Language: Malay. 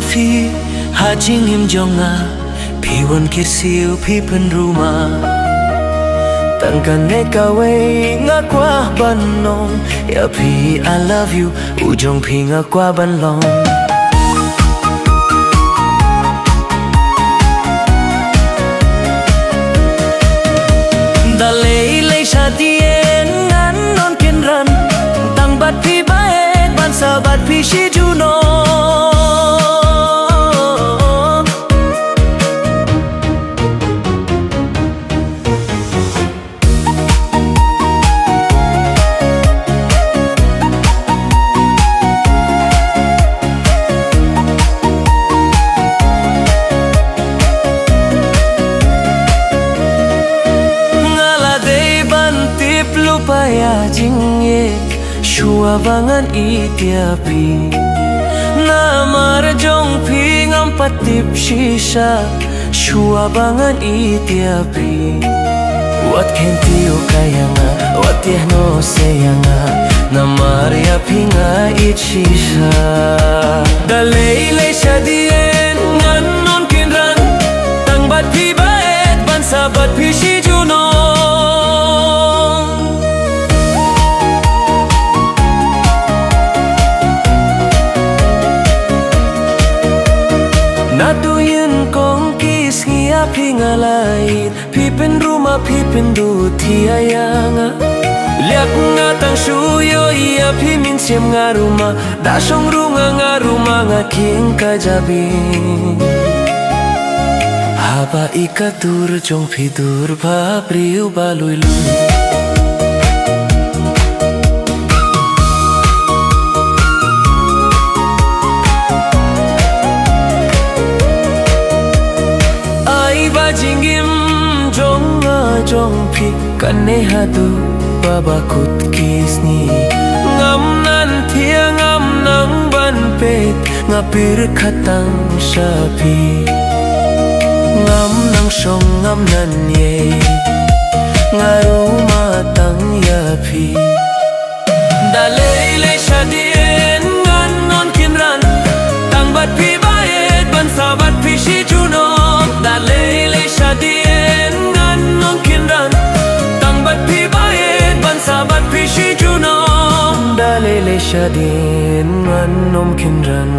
phi ha ching him jonga phi won kit siu phi pen ruma tang kan ne ka we nga kwa ban nong ya phi I love you u jong phi nga kwa ban long da lei sha tien ngan non kin ran tang bat phi ba et ban sa bat phi shi ju no lupaya jingye shua bangan itiapi namar jong phi ngam patip shisha shua bangan itiapi what can you kayanga what ya no sayanga namar ya pinga ichisha dalele shadien ngan non kinran tang bat phi baet ban sabat phi shi juno Natu yin kong kis ngia phi ngalait phi pen ruma phi pen du thi ayanga liak nga tang shu yo ia phi min siam nga ruma da song runga nga ruma nga king ka jabi haba ikatur jong phi dur bha priu balui lu jingim jong phi kanne hatu baba kut kisni ngam nan thia ngam nang ban pet ngapir khatang shapi ngam nang song ngam nan ye ngaru ma tang ya phi dalele shadien ngan non kinran tang bat phi baet ban sabat phi shi juno dalele shadien ngan non kinran tang bat phi baet ban sabat phi shi juno dalele shadien ngan non kinran